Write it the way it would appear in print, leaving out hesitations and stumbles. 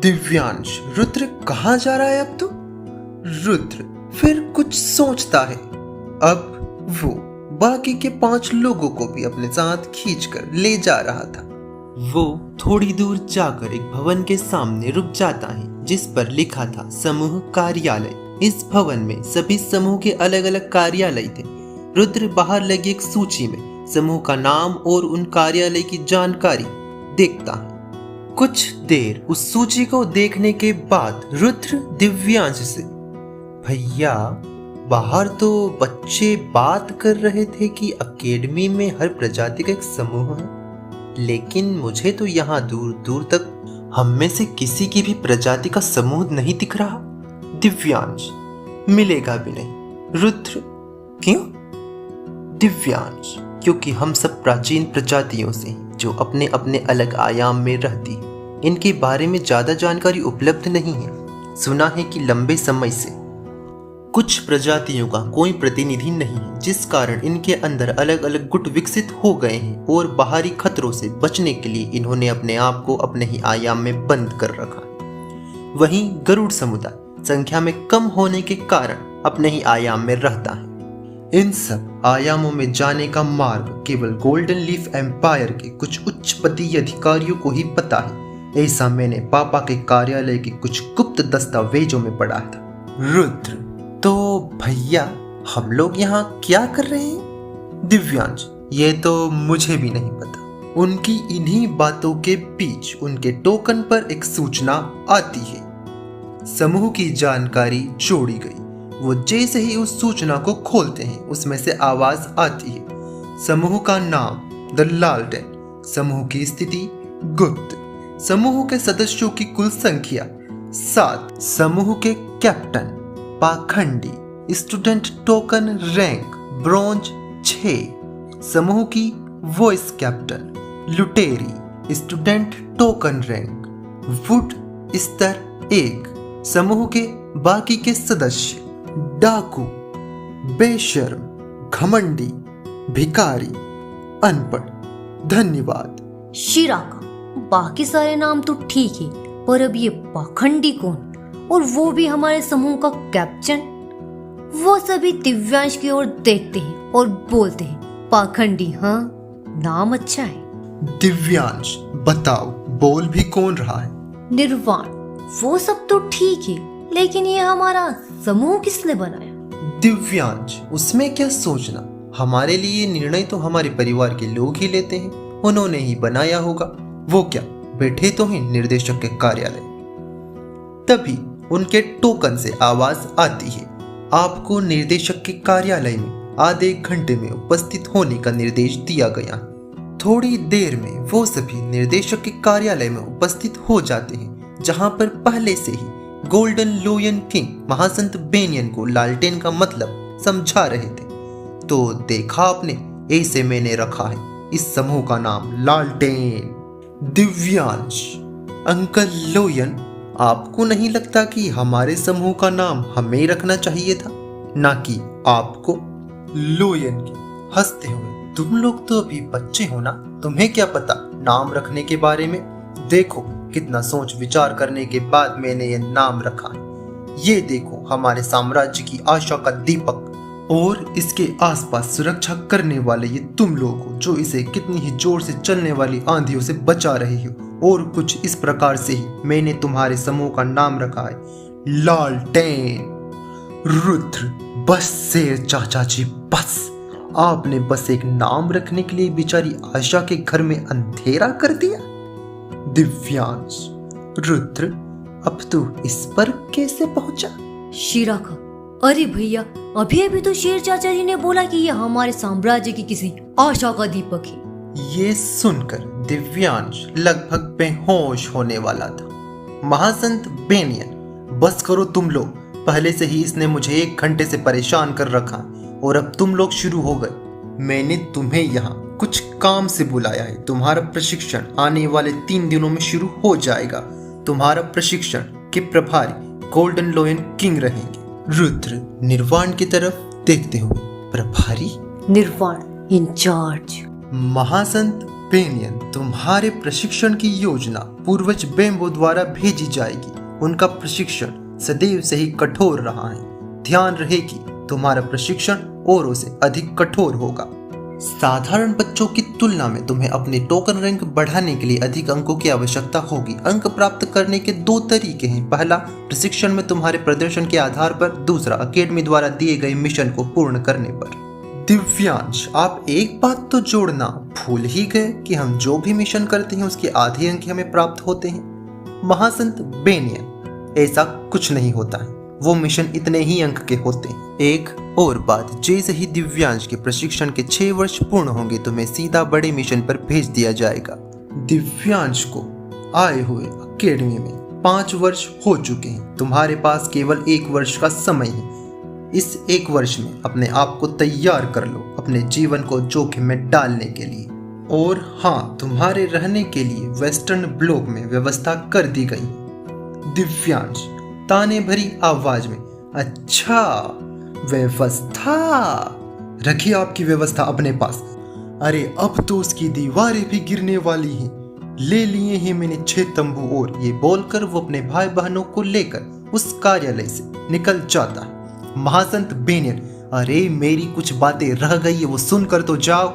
दिव्यांश, रुद्र कहाँ जा रहा है अब तो? रुद्र फिर कुछ सोचता है। अब वो बाकी के 5 लोगों को भी अपने साथ खींचकर ले जा रहा था। वो थोड़ी दूर जाकर एक भवन के सामने रुक जाता है जिस पर लिखा था समूह कार्यालय। इस भवन में सभी समूह के अलग अलग कार्यालय थे। रुद्र बाहर लगी एक सूची में समूह का नाम और उन कार्यालय की जानकारी देखता है। कुछ देर उस सूची को देखने के बाद रुद्र दिव्यांश से, भैया बाहर तो बच्चे बात कर रहे थे कि एकेडमी में हर प्रजाति का एक समूह है, लेकिन मुझे तो यहाँ दूर दूर तक हम में से किसी की भी प्रजाति का समूह नहीं दिख रहा। दिव्यांश मिलेगा भी नहीं। रुद्र क्यों? दिव्यांश क्योंकि हम सब प्राचीन प्रजातियों से जो अपने अपने अलग आयाम में रहती है, इनके बारे में ज्यादा जानकारी उपलब्ध नहीं है। सुना है कि लंबे समय से कुछ प्रजातियों का कोई प्रतिनिधि नहीं है, जिस कारण इनके अंदर अलग अलग गुट विकसित हो गए हैं और बाहरी खतरों से बचने के लिए इन्होंने अपने आप को अपने ही आयाम में बंद कर रखा है। वहीं गरुड़ समुदाय संख्या में कम होने के कारण अपने ही आयाम में रहता है। इन सब आयामों में जाने का मार्ग केवल गोल्डन लीफ एम्पायर के कुछ उच्च पदीय अधिकारियों को ही पता है। ऐसा मैंने पापा के कार्यालय के कुछ गुप्त दस्तावेजों में पढ़ा था। रुद्र तो भैया हम लोग यहाँ क्या कर रहे हैं? दिव्यांश ये तो मुझे भी नहीं पता। उनकी इन्हीं बातों के बीच उनके टोकन पर एक सूचना आती है। समूह की जानकारी जोड़ी गई। वो जैसे ही उस सूचना को खोलते हैं उसमें से आवाज आती है, समूह का नाम द लालटेन, समूह की स्थिति गुप्त, समूह के सदस्यों की कुल संख्या 7, समूह के कैप्टन पाखंडी, स्टूडेंट टोकन रैंक ब्रॉन्ज 6, समूह की वॉइस कैप्टन लुटेरी, स्टूडेंट टोकन रैंक वुड स्तर 1, समूह के बाकी के सदस्य डाकू, बेशर्म, घमंडी, भिखारी, अनपढ़। धन्यवाद। शिराका, बाकी सारे नाम तो ठीक है, पर अब ये पाखंडी कौन? और वो भी हमारे समूह का कैप्टन। वो सभी दिव्यांश की ओर देखते हैं और बोलते हैं, पाखंडी हाँ, नाम अच्छा है। दिव्यांश बताओ बोल भी कौन रहा है? निर्वाण, वो सब तो ठीक है, लेकिन ये हमारा समूह किसने बनाया? दिव्यांश उसमें क्या सोचना, हमारे लिए निर्णय तो हमारे परिवार के लोग ही लेते हैं, उन्होंने ही बनाया होगा। वो क्या बैठे तो हैं निर्देशक के कार्यालय। तभी उनके टोकन से आवाज आती है, आपको निर्देशक के कार्यालय में आधे घंटे में उपस्थित होने का निर्देश दिया गया है। थोड़ी देर में वो सभी निर्देशक के कार्यालय में उपस्थित हो जाते हैं, जहां पर पहले से ही गोल्डन लोयन किंग महासंत बेनियन को लालटेन का मतलब समझा रहे थे। तो देखा आपने, ऐसे मैंने रखा है इस समूह का नाम लालटेन। दिव्यांश, अंकल लोयन, आपको नहीं लगता कि हमारे समूह का नाम हमें रखना चाहिए था, ना कि आपको? लोयन की हंसते हुए, तुम लोग तो अभी बच्चे हो ना, तुम्हें क्या पता नाम रखने के बारे में? देखो कितना सोच विचार करने के बाद मैंने ये नाम रखा है। ये देखो हमारे साम्राज्य की आशा का दीपक और इसके आसपास सुरक्षा करने वाले ये तुम लोग हो, जो इसे कितनी ही जोर से चलने वाली आंधियों से बचा रहे हो। और कुछ इस प्रकार से ही मैंने तुम्हारे समूह का नाम रखा है, लालटेन। रुद्र, बस शेर चाचा जी बस, आपने बस एक नाम रखने के लिए बेचारी आशा के घर में अंधेरा कर दिया। दिव्यांश, रुद्र अब तू इस पर कैसे पहुंचा? शिराका, अरे भैया अभी अभी तो शेर चाचा जी ने बोला कि यह हमारे साम्राज्य की किसी आशा का दीपक है। ये सुनकर दिव्यांश लगभग बेहोश होने वाला था। महासंत बेनियन, बस करो तुम लोग, पहले से ही इसने मुझे 1 घंटे से परेशान कर रखा और अब तुम लोग शुरू हो गए। मैंने तुम्हें यहाँ कुछ काम से बुलाया है। तुम्हारा प्रशिक्षण आने वाले 3 दिनों में शुरू हो जाएगा। तुम्हारा प्रशिक्षण के प्रभारी गोल्डन लोयन किंग रहेंगे। रुद्र निर्वाण की तरफ देखते हुए, प्रभारी? निर्वाण इंचार्ज। महासंत बेनियन, तुम्हारे प्रशिक्षण की योजना पूर्वज बेम्बो द्वारा भेजी जाएगी। उनका प्रशिक्षण सदैव से ही कठोर रहा है। ध्यान रहे कि तुम्हारा प्रशिक्षण औरों से अधिक कठोर होगा। साधारण बच्चों की तुलना में तुम्हें अपने टोकन रैंक बढ़ाने के लिए अधिक अंकों की आवश्यकता होगी। अंक प्राप्त करने के 2 तरीके हैं। पहला, प्रशिक्षण में तुम्हारे प्रदर्शन के आधार पर। दूसरा, अकेडमी द्वारा दिए गए मिशन को पूर्ण करने पर। दिव्यांश, आप एक बात तो जोड़ना भूल ही गए कि हम जो भी मिशन करते हैं उसके आधे अंक हमें प्राप्त होते हैं। महासंत बेनियन, ऐसा कुछ नहीं होता है। वो मिशन इतने ही अंक के होते हैं। एक और बात, जैसे ही दिव्यांश के प्रशिक्षण के 6 वर्ष पूर्ण होंगे तुम्हें सीधा बड़े मिशन पर भेज दिया जाएगा। दिव्यांश को आए हुए अकेडमी में 5 वर्ष हो चुके हैं। तुम्हारे पास केवल 1 वर्ष का समय है। इस 1 वर्ष में अपने आप को तैयार कर लो अपने जीवन को जोखिम में डालने के लिए। और हाँ, तुम्हारे रहने के लिए वेस्टर्न ब्लॉक में व्यवस्था कर दी गई है। दिव्यांश ताने भरी आवाज में, अच्छा व्यवस्था, रखिए आपकी व्यवस्था अपने पास। अरे अब तो उसकी दीवारें भी गिरने वाली हैं। ले लिए हैं मैंने 6 तंबू। और ये बोलकर वो अपने भाई बहनों को लेकर उस कार्यालय से निकल जाता है। महासंत बेनियन, अरे मेरी कुछ बातें रह गई है वो सुनकर तो जाओ।